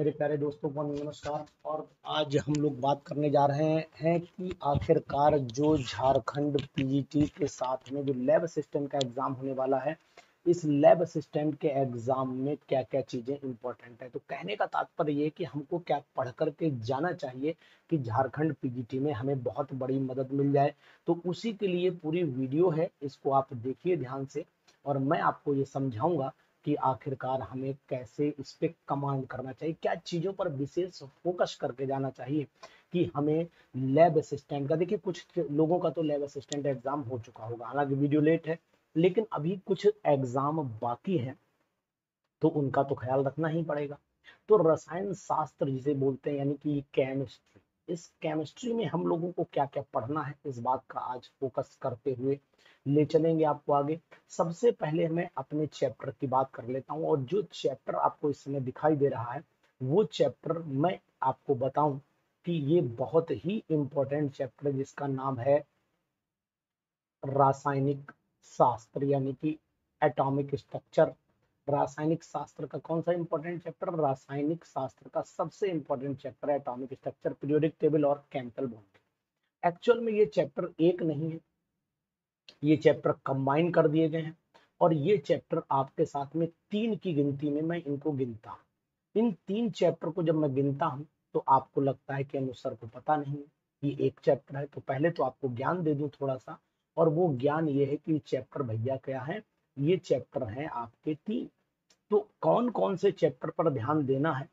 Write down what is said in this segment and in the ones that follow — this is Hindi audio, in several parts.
मेरे प्यारे दोस्तों को नमस्कार। और आज हम लोग बात करने जा रहे हैं कि आखिरकार जो झारखंड पीजीटी के साथ में जो लैब असिस्टेंट का एग्जाम होने वाला है, इस लैब असिस्टेंट के एग्जाम में क्या क्या चीजें इंपॉर्टेंट है। तो कहने का तात्पर्य ये कि हमको क्या पढ़ करके जाना चाहिए कि झारखंड पीजीटी में हमें बहुत बड़ी मदद मिल जाए। तो उसी के लिए पूरी वीडियो है, इसको आप देखिए ध्यान से और मैं आपको ये समझाऊंगा कि आखिरकार हमें कैसे इस पे कमांड करना चाहिए, क्या चीजों पर विशेष फोकस करके जाना चाहिए कि हमें लैब असिस्टेंट का। देखिए कुछ लोगों का तो लैब असिस्टेंट एग्जाम हो चुका होगा, हालांकि वीडियो लेट है, लेकिन अभी कुछ एग्जाम बाकी है तो उनका तो ख्याल रखना ही पड़ेगा। तो रसायन शास्त्र जिसे बोलते हैं यानी कि केमिस्ट्री, इस केमिस्ट्री में हम लोगों को क्या क्या पढ़ना है, इस बात का आज फोकस करते हुए ले चलेंगे आपको आगे। सबसे पहले मैं अपने चैप्टर की बात कर लेता हूँ, और जो चैप्टर आपको इस समय दिखाई दे रहा है वो चैप्टर मैं आपको बताऊं कि ये बहुत ही इंपॉर्टेंट चैप्टर जिसका नाम है रासायनिक शास्त्र यानी कि एटॉमिक स्ट्रक्चर। रासायनिक शास्त्र का कौन सा इंपॉर्टेंट चैप्टर? रासायनिक शास्त्र का सबसे इंपॉर्टेंट चैप्टर है एटॉमिक स्ट्रक्चर, पीरियोडिक टेबल और केमिकल बॉन्डिंग। एक्चुअल में ये चैप्टर एक नहीं है, ये चैप्टर कंबाइन कर दिए गए हैं, और ये चैप्टर आपके साथ में तीन की गिनती में मैं इनको गिनता हूँ। इन तीन चैप्टर को जब मैं गिनता हूँ तो आपको लगता है कि अनुसार को पता नहीं है ये एक चैप्टर है, तो पहले तो आपको ज्ञान दे दूं थोड़ा सा, और वो ज्ञान ये है कि चैप्टर भैया क्या है, ये चैप्टर है आपके तीन। तो कौन कौन से चैप्टर पर ध्यान देना है,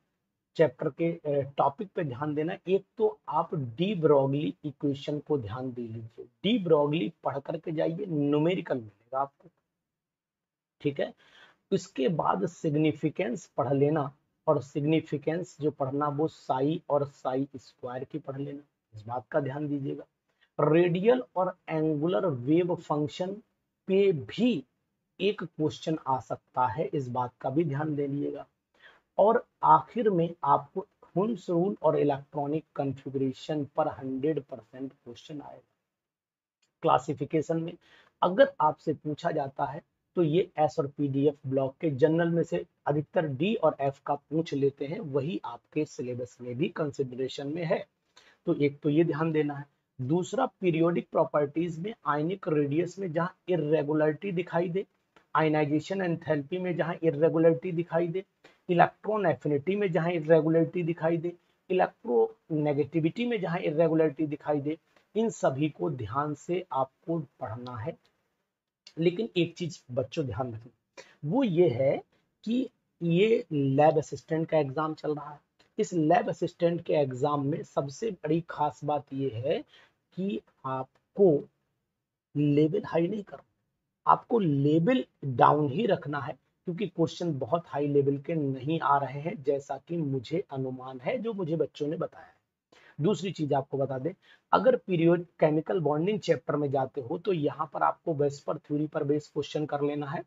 चैप्टर के टॉपिक पे ध्यान देना है। एक तो आप डी ब्रॉगली इक्वेशन को ध्यान दे लीजिए, डी ब्रॉगली पढ़ करके जाइए, न्यूमेरिकल मिलेगा आपको, ठीक है। इसके बाद सिग्निफिकेंस पढ़ लेना, और सिग्निफिकेंस जो पढ़ना वो साई और साई स्क्वायर की पढ़ लेना, इस बात का ध्यान दीजिएगा। रेडियल और एंगुलर वेव फंक्शन पे भी एक क्वेश्चन आ सकता है, इस बात का भी ध्यान दे लीजिएगा। और आखिर में आपको हुन्स रूल और इलेक्ट्रॉनिक कॉन्फ़िगरेशन पर 100% क्वेश्चन आएगा। क्लासिफिकेशन में अगर आपसे पूछा जाता है तो ये एस और पीडीएफ ब्लॉक के जनरल में से अधिकतर डी और एफ का पूछ लेते हैं, वही आपके सिलेबस में भी कंसिडरेशन में है। तो एक तो ये ध्यान देना है। दूसरा, पीरियोडिक प्रॉपर्टीज में आयनिक रेडियस में जहां इरेगुलरिटी दिखाई दे, आयनाइजेशन एंथैल्पी में जहां इरेगुलरिटी दिखाई दे, इलेक्ट्रॉन एफिनिटी में जहां इरेगुलरिटी दिखाई दे, इलेक्ट्रोनेगेटिविटी में जहां इरेगुलरिटी दिखाई दे, इन सभी को ध्यान से आपको पढ़ना है। लेकिन एक चीज बच्चों ध्यान रखना, वो ये है कि ये लैब असिस्टेंट का एग्जाम चल रहा है। इस लैब असिस्टेंट के एग्जाम में सबसे बड़ी खास बात ये है कि आपको लेवल हाई नहीं करना, आपको लेवल डाउन ही रखना है, क्योंकि क्वेश्चन बहुत हाई लेवल के नहीं आ रहे हैं, जैसा कि मुझे अनुमान है, जो मुझे बच्चों ने बताया है। दूसरी चीज आपको बता दें, अगर पीरियड केमिकल बॉन्डिंग चैप्टर में जाते हो तो यहाँ पर आपको वेस्पर थ्योरी पर बेस क्वेश्चन कर लेना है।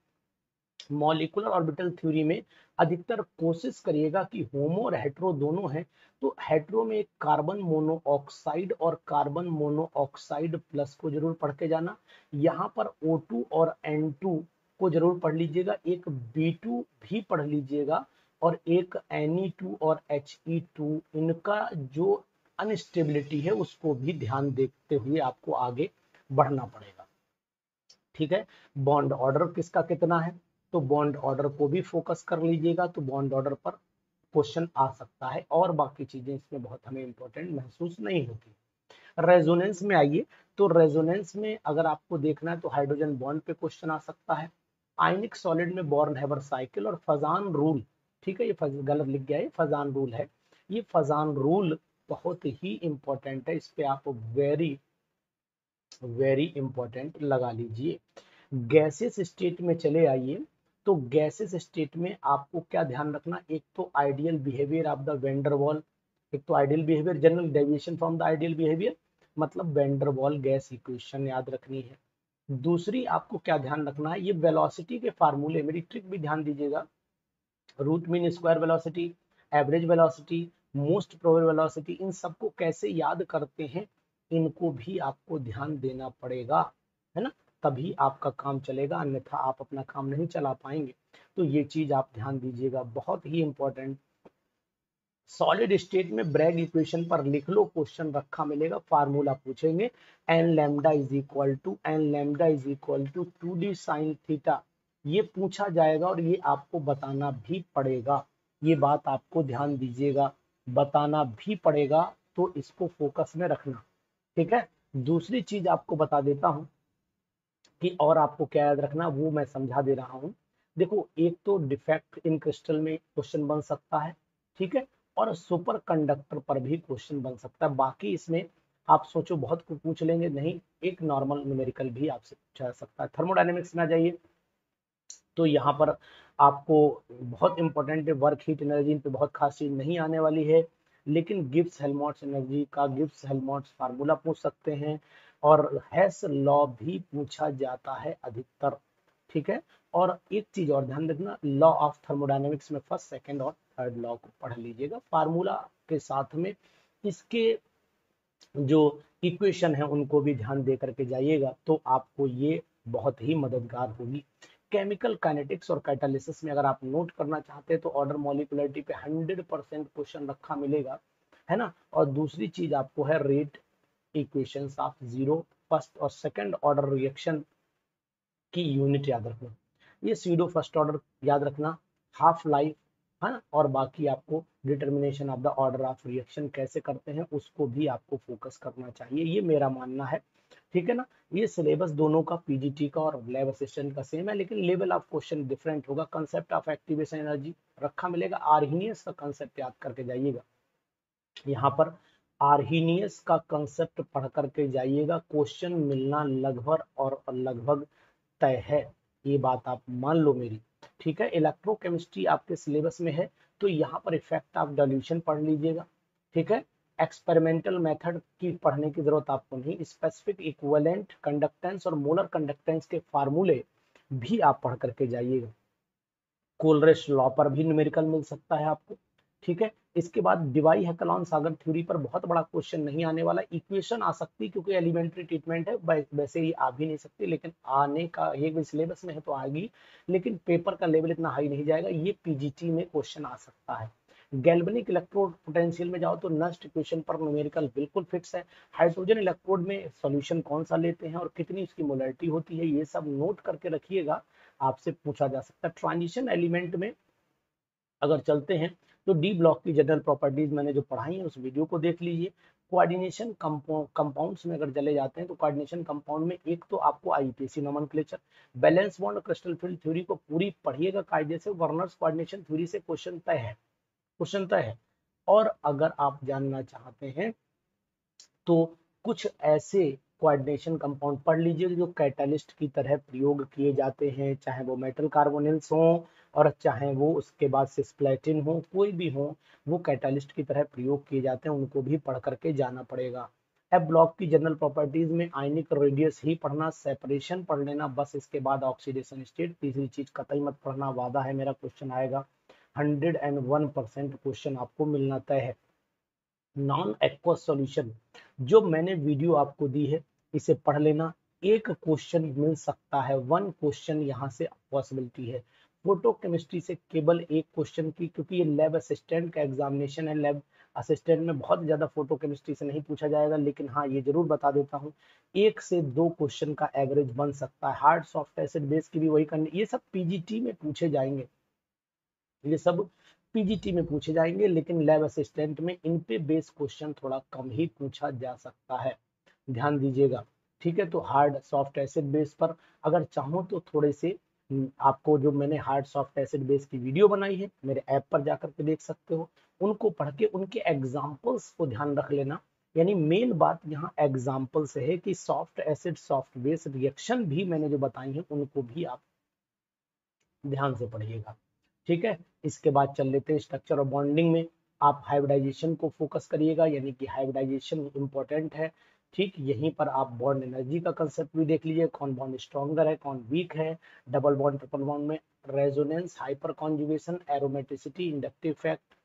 मॉलिक्यूलर ऑर्बिटल थ्योरी में अधिकतर कोशिश करिएगा कि होमो और हेट्रो दोनों है, तो हेट्रो में एक कार्बन मोनोऑक्साइड और कार्बन मोनोऑक्साइड प्लस को जरूर पढ़ के जाना। यहाँ पर O2 और N2 को जरूर पढ़ लीजिएगा, एक B2 भी पढ़ लीजिएगा, और एक Ne2 और He2, इनका जो अनस्टेबिलिटी है उसको भी ध्यान देखते हुए आपको आगे बढ़ना पड़ेगा, ठीक है। बॉन्ड ऑर्डर किसका कितना है, तो बॉन्ड ऑर्डर को भी फोकस कर लीजिएगा, तो बॉन्ड ऑर्डर पर क्वेश्चन आ सकता है, और बाकी चीजें इसमें बहुत हमें इंपॉर्टेंट महसूस नहीं होती। रेजोनेंस में आइए, तो रेजोनेंस में अगर आपको देखना है तो हाइड्रोजन बॉन्ड पे क्वेश्चन आ सकता है, आयनिक सॉलिड में बॉर्न हैबर साइकिल और फजान रूल, ठीक है, ये गलत लिख गया है, फजान रूल है, ये फजान रूल बहुत ही इंपॉर्टेंट है, इस पे आप वेरी वेरी इंपॉर्टेंट लगा लीजिए। गैसेस स्टेट में चले आइए, तो गैसेस स्टेट में आपको क्या ध्यान रखना, एक तो ideal behaviour of the Van der Waals, एक तो ideal behaviour, general deviation from the ideal behaviour, मतलब वेंडरवॉल गैस इक्वेशन याद रखनी है। दूसरी आपको क्या ध्यान रखना है, ये वेलोसिटी के फार्मूले, मेरी ट्रिक भी ध्यान दीजिएगा, root mean square velocity, average velocity, most probable velocity, इन सबको कैसे याद करते हैं, इनको भी आपको ध्यान देना पड़ेगा, है ना, तभी आपका काम चलेगा, अन्यथा आप अपना काम नहीं चला पाएंगे। तो ये चीज आप ध्यान दीजिएगा, बहुत ही इंपॉर्टेंट सॉलिड स्टेट में ब्रैग इक्वेशन पर लिख लो, क्वेश्चन रखा मिलेगा, फार्मूला पूछेंगे, n lambda is equal to 2d sine theta, ये पूछा जाएगा और ये आपको बताना भी पड़ेगा। ये बात आपको ध्यान दीजिएगा, बताना भी पड़ेगा, तो इसको फोकस में रखना, ठीक है। दूसरी चीज आपको बता देता हूं कि और आपको क्या याद रखना, वो मैं समझा दे रहा हूं। देखो, एक तो डिफेक्ट इन क्रिस्टल में क्वेश्चन बन सकता है, ठीक है, और सुपर कंडक्टर पर भी क्वेश्चन बन सकता है। बाकी इसमें आप सोचो बहुत कुछ पूछ लेंगे, नहीं, एक नॉर्मल न्यूमेरिकल भी आपसे पूछा जा सकता है। थर्मोडायनेमिक्स में आ जाइए, तो यहाँ पर आपको बहुत इंपॉर्टेंट है, वर्क हीट एनर्जी, इन पे बहुत खास चीज नहीं आने वाली है, लेकिन गिब्स हेल्महोल्ट्ज एनर्जी का गिब्स हेल्महोल्ट्ज फार्मूला पूछ सकते हैं, और हेस लॉ भी पूछा जाता है अधिकतर, ठीक है। और एक चीज और ध्यान रखना, लॉ ऑफ थर्मोडायनेमिक्स में फर्स्ट, सेकंड और थर्ड लॉ को पढ़ लीजिएगा फार्मूला के साथ में, इसके जो इक्वेशन है उनको भी ध्यान दे करके जाइएगा, तो आपको ये बहुत ही मददगार होगी। केमिकल काइनेटिक्स और कैटालिसिस में अगर आप नोट करना चाहते हैं तो ऑर्डर मॉलिक्यूलरिटी पे 100% क्वेश्चन रखा मिलेगा, है ना। और दूसरी चीज आपको है rate equations of zero first और सेकंड ऑर्डर रिएक्शन की यूनिट याद रखना, ये सीडो फर्स्ट ऑर्डर याद रखना, हाफ लाइफ, है ना, और बाकी आपको determination of the order of reaction कैसे करते हैं उसको भी आपको फोकस करना चाहिए, ये मेरा मानना है, ठीक है ना। ये सिलेबस दोनों का, पीजीटी का और लैब असिस्टेंट का सेम है, लेकिन लेवल ऑफ क्वेश्चन डिफरेंट होगा। कंसेप्ट ऑफ एक्टिवेशन एनर्जी रखा मिलेगा, आर्हीनियस का कंसेप्ट याद करके जाइएगा, यहाँ पर आर्हीनियस का कंसेप्ट पढ़ करके जाइएगा, क्वेश्चन मिलना लगभग और लगभग तय है, ये बात आप मान लो मेरी, ठीक है। इलेक्ट्रोकेमिस्ट्री आपके सिलेबस में है, तो यहाँ पर इफेक्ट ऑफ डाइल्यूशन पढ़ लीजिएगा, ठीक है। एक्सपेरिमेंटल मेथड की पढ़ने की जरूरत आपको नहीं, स्पेसिफिक इक्विवेलेंट कंडक्टेंस और मोलर कंडक्टेंस के फार्मूले भी आप पढ़ करके जाइएगा। कोलरिच लॉ पर भी न्यूमेरिकल मिल सकता है आपको, ठीक है। इसके बाद डिवाई हैकलॉन सागर थ्योरी पर बहुत बड़ा क्वेश्चन नहीं आने वाला, इक्वेशन आ सकती है क्योंकि एलिमेंट्री ट्रीटमेंट है, वैसे ही आ भी नहीं सकती, लेकिन आने का ये सिलेबस में है तो आएगी, लेकिन पेपर का लेवल इतना हाई नहीं जाएगा, ये पीजीटी में क्वेश्चन आ सकता है। गैल्वेनिक इलेक्ट्रोड पोटेंशियल में जाओ तो नस्ट इक्वेशन पर न्यूमेरिकल बिल्कुल फिक्स है। हाइड्रोजन इलेक्ट्रोड में सॉल्यूशन कौन सा लेते हैं और कितनी इसकी मोलरिटी होती है, ये सब नोट करके रखिएगा, आपसे पूछा जा सकता है। ट्रांजिशन एलिमेंट में अगर चलते हैं तो डी ब्लॉक की जनरल प्रॉपर्टीज मैंने जो पढ़ाई है उस वीडियो को देख लीजिए। कोऑर्डिनेशन कंपाउंड्स में अगर चले जाते हैं तो कोऑर्डिनेशन कंपाउंड में एक तो आपको IPC nomenclature, valence bond crystal field theory को पूरी पढ़िएगा कायदे से, वर्नर्स कोऑर्डिनेशन थ्योरी से क्वेश्चन तय है, क्वेश्चन तय है। और अगर आप जानना चाहते हैं तो कुछ ऐसे कोऑर्डिनेशन कंपाउंड पढ़ लीजिए जो कैटालिस्ट की तरह प्रयोग किए जाते हैं, चाहे वो मेटल कार्बोनिल्स हो और चाहे वो उसके बाद सिस्प्लेटिन हो, कोई भी हो, वो कैटालिस्ट की तरह प्रयोग किए जाते हैं, उनको भी पढ़ करके जाना पड़ेगा। एफ ब्लॉक की जनरल प्रॉपर्टीज में आयनिक रेडियस ही पढ़ना, सेपरेशन पढ़ लेना बस, इसके बाद ऑक्सीडेशन स्टेट, तीसरी चीज कतई मत पढ़ना, वादा है मेरा क्वेश्चन आएगा, 101% क्वेश्चन आपको मिलना तय है। नॉन एक्वस सॉल्यूशन जो मैंने वीडियो आपको दी है इसे पढ़ लेना, एक क्वेश्चन मिल सकता है, वन क्वेश्चन यहाँ से पॉसिबिलिटी है। फोटो केमिस्ट्री से केवल एक क्वेश्चन की, क्योंकि ये लैब असिस्टेंट का एग्जामिनेशन है, लैब असिस्टेंट में बहुत ज्यादा फोटो केमिस्ट्री से नहीं पूछा जाएगा, लेकिन हाँ ये जरूर बता देता हूँ, एक से दो क्वेश्चन का एवरेज बन सकता है। हार्ड सॉफ्ट एसिड बेस की भी वही करनी, ये सब पीजीटी में पूछे जाएंगे, ये सब पीजीटी में पूछे जाएंगे, लेकिन लैब असिस्टेंट में इन पे बेस क्वेश्चन थोड़ा कम ही पूछा जा सकता है, ध्यान दीजिएगा, ठीक है। तो हार्ड सॉफ्ट एसिड बेस पर अगर चाहो तो थोड़े से आपको जो मैंने हार्ड सॉफ्ट एसिड बेस की वीडियो बनाई है मेरे ऐप पर जाकर के देख सकते हो, उनको पढ़ के उनके एग्जाम्पल्स को ध्यान रख लेना, यानी मेन बात यहाँ एग्जाम्पल से है कि soft acid soft base reaction भी मैंने जो बताई है उनको भी आप ध्यान से पढ़िएगा, ठीक है। इसके बाद चल लेते हैं स्ट्रक्चर और बॉन्डिंग में, आप हाइब्रिडाइजेशन को फोकस करिएगा, यानी कि हाइब्रिडाइजेशन इंपॉर्टेंट है, ठीक। यहीं पर आप बॉन्ड एनर्जी का कंसेप्ट भी देख लीजिए, कौन बॉन्ड स्ट्रॉन्गर है कौन वीक है, डबल बॉन्ड ट्रिपल बॉन्ड में resonance, hyper conjugation, aromaticity, inductive effect,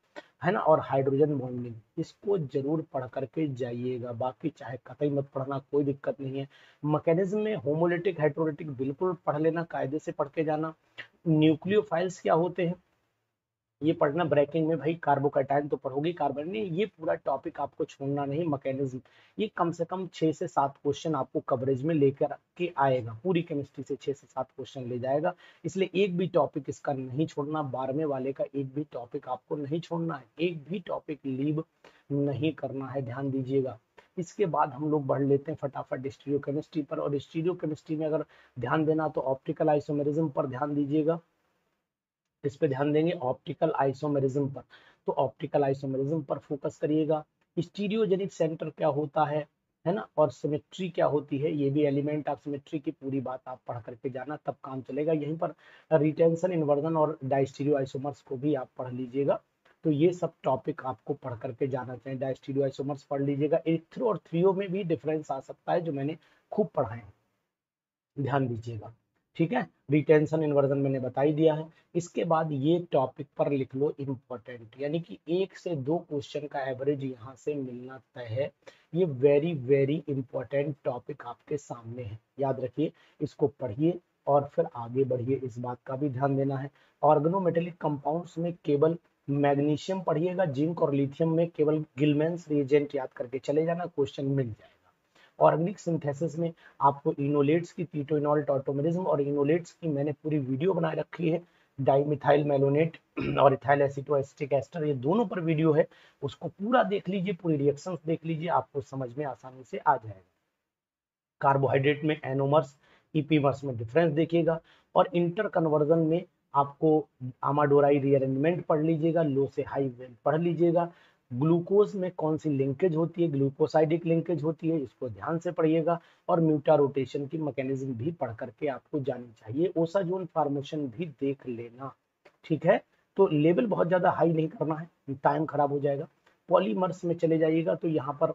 है ना, और हाइड्रोजन बॉन्डिंग, इसको जरूर पढ़ करके जाइएगा, बाकी चाहे कतई मत पढ़ना कोई दिक्कत नहीं है। मैकेनिज्म में होमोलिटिक हाइड्रोलिटिक बिल्कुल पढ़ लेना, कायदे से पढ़ के जाना। न्यूक्लियोफाइल्स क्या होते हैं, ये पढ़ना ब्रेकिंग में भाई, कार्बोकैटायन तो पढ़ोगे, कार्बन नहीं, ये पूरा टॉपिक आपको छोड़ना नहीं, मैकेनिज्म। ये कम से कम 6 से 7 क्वेश्चन आपको कवरेज में लेकर के आएगा, पूरी केमिस्ट्री से 6 से 7 क्वेश्चन ले जाएगा। इसलिए एक भी टॉपिक इसका नहीं छोड़ना, 12वें वाले का एक भी टॉपिक आपको नहीं छोड़ना है, एक भी टॉपिक लीव नहीं करना है, ध्यान दीजिएगा। इसके बाद हम लोग बढ़ लेते हैं फटाफट स्टीरियो केमिस्ट्री पर। और स्टीरियो केमिस्ट्री में अगर ध्यान देना तो ऑप्टिकल आइसोमेरिज्म पर ध्यान दीजिएगा, इस पे ध्यान देंगे ऑप्टिकल आइसोमेरिज्म पर। तो ऑप्टिकल आइसोमेरिज्म पर फोकस करिएगा। स्टीरियोजेनिक सेंटर क्या होता है ना, और सिमेट्री क्या होती है, ये भी एलिमेंट ऑफ सिमेट्री की पूरी बात आप पढ़ करके जाना, तब काम चलेगा। यहीं पर रिटेंशन, इन्वर्जन और डाइस्टीरियो आइसोमर्स को भी आप पढ़ लीजिएगा। तो ये सब टॉपिक आपको पढ़ करके जाना चाहिए। डाइस्टीरियो आइसोमर्स पढ़ लीजिएगा। एथ्रो और थ्रियो में भी डिफरेंस आ सकता है, जो मैंने खूब पढ़ाए हैं, ध्यान दीजिएगा। ठीक है, रिटेंशन इन्वर्जन मैंने बता ही दिया है। इसके बाद ये टॉपिक पर लिख लो इम्पोर्टेंट, यानी कि 1 से 2 क्वेश्चन का एवरेज यहाँ से मिलना तय है। ये वेरी वेरी इंपॉर्टेंट टॉपिक आपके सामने है, याद रखिए, इसको पढ़िए और फिर आगे बढ़िए, इस बात का भी ध्यान देना है। ऑर्गेनोमेटेलिक कंपाउंड्स में केवल मैग्नीशियम पढ़िएगा, जिंक और लिथियम में केवल गिलमेंस रिएजेंट याद करके चले जाना, क्वेश्चन मिल जाए। ऑर्गेनिक सिंथेसिस में आपको इनोलेट्स की कीटोइनॉल टॉटोमेरिज्म और इनोलेट्स की मैंने पूरी वीडियो बना रखी है, डाइमिथाइल मेलोनेट और इथाइल एसिटोएसिटिक एस्टर, ये दोनों पर वीडियो है, उसको पूरा देख लीजिए, पूरी रिएक्शंस देख लीजिए, आपको समझ में आसानी से आ जाएगा। कार्बोहाइड्रेट में एनोमर्स, ईपीमर्स में डिफरेंस देखिएगा। और इंटर कन्वर्जन में आपको आमाडोराई रीअरेंजमेंट पढ़ लीजिएगा, लो से हाई पढ़ लीजिएगा। ग्लूकोज में कौन सी लिंकेज होती है, ग्लूकोसाइडिक लिंकेज होती है, इसको ध्यान से पढ़िएगा। और म्यूटा रोटेशन की मैकेनिज्म भी पढ़ करके आपको जानी चाहिए। ओसाजोन फॉर्मेशन भी देख लेना, ठीक है। तो लेवल बहुत ज्यादा हाई नहीं करना है, टाइम खराब हो जाएगा। पॉलीमर्स में चले जाइएगा तो यहाँ पर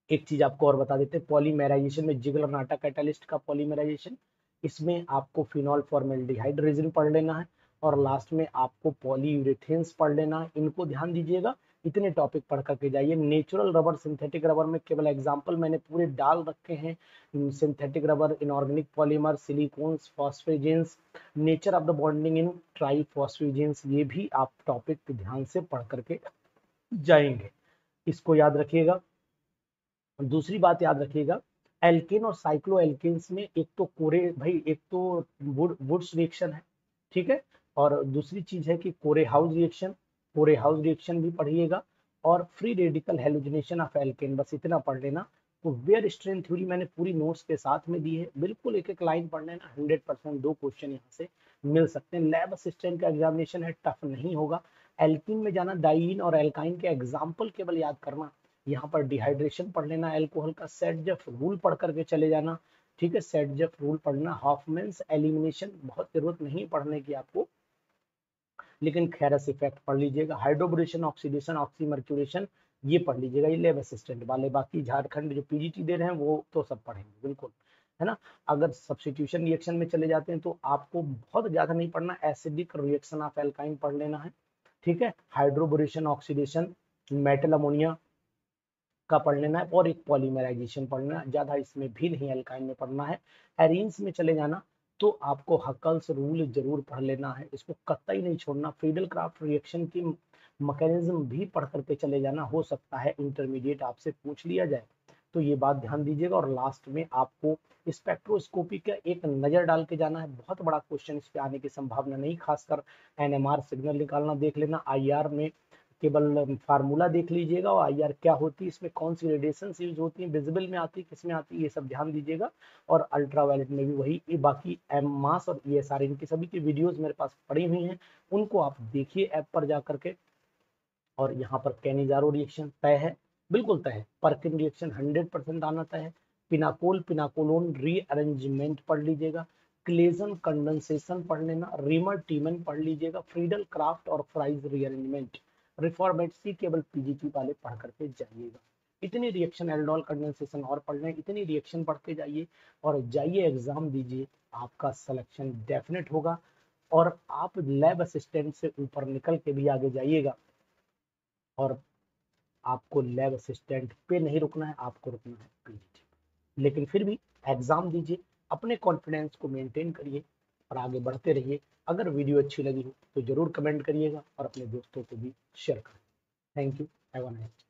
एक चीज आपको और बता देते हैं, पॉलीमेराइजेशन में जिगलर नाटा कैटालिस्ट का पॉलीमेराइजेशन, इसमें आपको फिनॉल फॉर्मेल्डिहाइड रेजिन पढ़ लेना है। और लास्ट में आपको पॉलीयूरेथेन्स पढ़ लेना है, इनको ध्यान दीजिएगा। इतने टॉपिक पढ़ करके जाइए। नेचुरल रबर, सिंथेटिक रबर में केवल एग्जांपल मैंने पूरे डाल रखे हैं, synthetic rubber, inorganic polymer, silicones, phosphazenes, nature of the bonding in triphosphazenes, ये भी आप टॉपिक ध्यान से पढ़ करके जाएंगे, इसको याद रखिएगा। दूसरी बात याद रखिएगा, एल्केन और साइक्लो एल्केन्स में एक तो कोरे भाई, एक तो वुड्स रिएक्शन है, ठीक है, और दूसरी चीज है कि कोरे हाउस रिएक्शन, कोरे हाउस रिएक्शन भी पढ़िएगा। और free radical halogenation of alkene, बस इतना पढ़ लेना। तो वेयर स्ट्रेन थ्योरी मैंने पूरी नोट्स के साथ में दी है, बिल्कुल एक एक लाइन पढ़ लेना, 100% 2 क्वेश्चन यहाँ से मिल सकते हैं। लैब असिस्टेंट का एग्जामिनेशन है, टफ नहीं होगा। एल्किन में जाना, डाइइन और एल्काइन के एग्जाम्पल केवल याद करना, यहाँ पर डिहाइड्रेशन पढ़ लेना, अल्कोहल का सेटजेफ रूल पढ़ करके चले जाना, ठीक है, सेटजेफ रूल पढ़ना। हॉफमैन्स एलिमिनेशन बहुत जरूरत नहीं पढ़ने की आपको, लेकिन खैरस इफेक्ट पढ़ लीजिएगा। हाइड्रोबोरेशन, ऑक्सीडेशन, ऑक्सीमर्क्यूरेशन, ये पढ़ लीजिएगा, ये लैब असिस्टेंट वाले। बाकी झारखंड जो पीजीटी दे रहे हैं वो तो सब पढ़ेंगे बिल्कुल, है ना। अगर सब्स्टिट्यूशन रिएक्शन में चले जाते हैं तो आपको बहुत ज्यादा नहीं पढ़ना, एसिडिक रिएक्शन ऑफ एल्काइन पढ़ लेना है, ठीक है। हाइड्रोबोरेशन, ऑक्सीडेशन, मेटल अमोनिया का पढ़ लेना है, और एक पॉलीमराइजेशन पढ़ना है, ज्यादा इसमें भी नहीं एल्काइन में पढ़ना है। एरीन्स में चले जाना तो आपको हकल्स रूल जरूर पढ़ लेना है, इसको कतई नहीं छोड़ना। फ्रीडल क्राफ्ट रिएक्शन की मैकेनिज्म भी पढ़ करके चले जाना, हो सकता है इंटरमीडिएट आपसे पूछ लिया जाए, तो ये बात ध्यान दीजिएगा। और लास्ट में आपको स्पेक्ट्रोस्कोपी का एक नजर डाल के जाना है, बहुत बड़ा क्वेश्चन इस पे आने की संभावना नहीं, खासकर एनएमआर सिग्नल निकालना देख लेना। आईआर में केवल फार्मूला देख लीजिएगा, और आईआर क्या होती है, इसमें कौन सी रेडिएशन यूज होती है, विजिबल में आती है, किसमें आती है, ये सब ध्यान दीजिएगा। और अल्ट्रावायलेट में भी वही, बाकी एम मास और ईएसआर, इनकी सभी की वीडियोस मेरे पास पड़ी हुई हैं, उनको आप देखिए ऐप पर जा करके। और यहाँ पर कैनिजारो रिएक्शन तय है, बिल्कुल तय है। पर्किन रिएक्शन 100% आना तय है। पिनाकोल, पिनाकोलोन रीअरेंजमेंट पढ़ लीजिएगा। क्लेजन कंडेंसेशन पढ़ लेना। रीमर टीमन पढ़ लीजिएगा। फ्रीडल क्राफ्ट और फ्राइज रीअरेंजमेंट, रिफॉर्मेट्सी केवल पीजीटी वाले पढ़ करके जाइएगा। इतनी रिएक्शन, एल्डोल कंडेंसेशन और पढ़ लें, इतनी रिएक्शन पढ़ते जाइए और जाइए एग्जाम दीजिए, आपका सिलेक्शन डेफिनेट होगा। और आप लैब असिस्टेंट से ऊपर निकल के भी आगे जाइएगा। और आपको लैब असिस्टेंट पे नहीं रुकना है, आपको रुकना है पीजीटी, लेकिन फिर भी एग्जाम दीजिए, अपने कॉन्फिडेंस को मेंटेन करिए, और आगे बढ़ते रहिए। अगर वीडियो अच्छी लगी हो तो जरूर कमेंट करिएगा और अपने दोस्तों को भी शेयर करें। Thank you. Have a nice day.